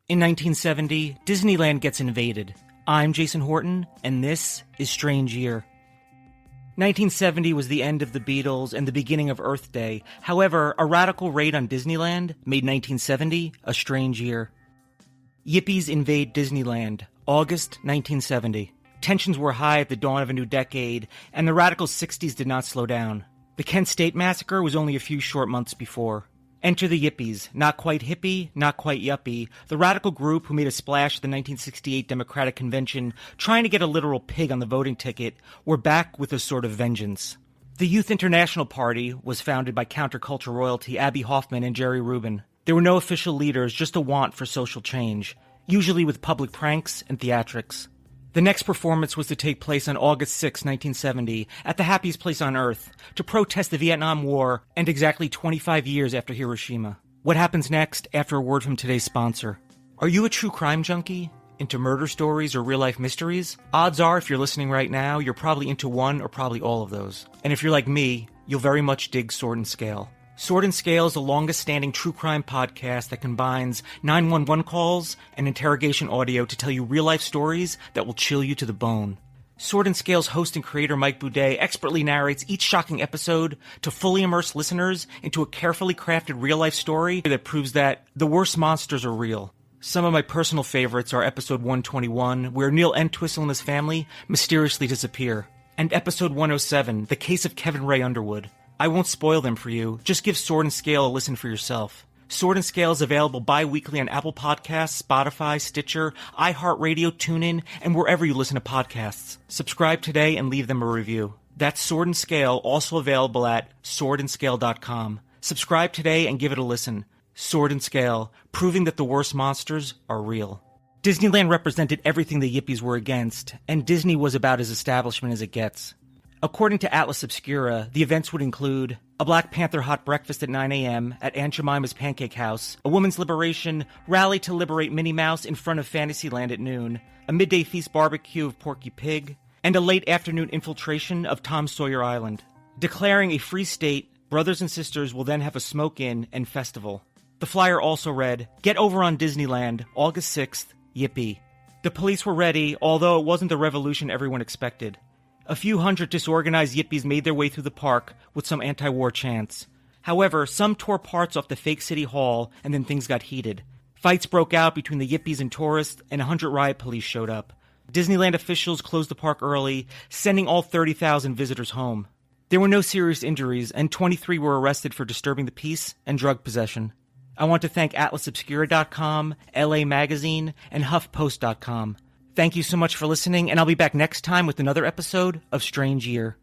In 1970, Disneyland gets invaded. I'm Jason Horton, and this is Strange Year. 1970 was the end of the Beatles and the beginning of Earth Day. However, a radical raid on Disneyland made 1970 a strange year. Yippies invade Disneyland, August 1970. Tensions were high at the dawn of a new decade, and the radical 60s did not slow down. The Kent State Massacre was only a few short months before. Enter the Yippies, not quite hippie, not quite yuppie, the radical group who made a splash at the 1968 Democratic Convention trying to get a literal pig on the voting ticket, were back with a sort of vengeance. The Youth International Party was founded by counterculture royalty Abby Hoffman and Jerry Rubin. There were no official leaders, just a want for social change, usually with public pranks and theatrics. The next performance was to take place on August 6, 1970, at the happiest place on Earth, to protest the Vietnam War and exactly 25 years after Hiroshima. What happens next after a word from today's sponsor? Are you a true crime junkie? Into murder stories or real-life mysteries? Odds are, if you're listening right now, you're probably into one or probably all of those. And if you're like me, you'll very much dig Sword and Scale. Sword and Scale is the longest-standing true crime podcast that combines 911 calls and interrogation audio to tell you real-life stories that will chill you to the bone. Sword and Scale's host and creator Mike Boudet expertly narrates each shocking episode to fully immerse listeners into a carefully crafted real-life story that proves that the worst monsters are real. Some of my personal favorites are episode 121, where Neil Entwistle and his family mysteriously disappear, and episode 107, The Case of Kevin Ray Underwood. I won't spoil them for you, just give Sword and Scale a listen for yourself. Sword and Scale is available bi-weekly on Apple Podcasts, Spotify, Stitcher, iHeartRadio, TuneIn, and wherever you listen to podcasts. Subscribe today and leave them a review. That's Sword and Scale, also available at swordandscale.com. Subscribe today and give it a listen. Sword and Scale, proving that the worst monsters are real. Disneyland represented everything the Yippies were against, and Disney was about as establishment as it gets. According to Atlas Obscura, the events would include a Black Panther hot breakfast at 9 a.m. at Aunt Jemima's Pancake House, a women's liberation rally to liberate Minnie Mouse in front of Fantasyland at noon, a midday feast barbecue of Porky Pig, and a late afternoon infiltration of Tom Sawyer Island. Declaring a free state, brothers and sisters will then have a smoke-in and festival. The flyer also read, "Get over on Disneyland, August 6th, Yippee." The police were ready, although it wasn't the revolution everyone expected. A few hundred disorganized Yippies made their way through the park with some anti-war chants. However, some tore parts off the fake city hall, and then things got heated. Fights broke out between the Yippies and tourists, and 100 riot police showed up. Disneyland officials closed the park early, sending all 30,000 visitors home. There were no serious injuries, and 23 were arrested for disturbing the peace and drug possession. I want to thank AtlasObscura.com, LA Magazine, and HuffPost.com. Thank you so much for listening, and I'll be back next time with another episode of Strange Year.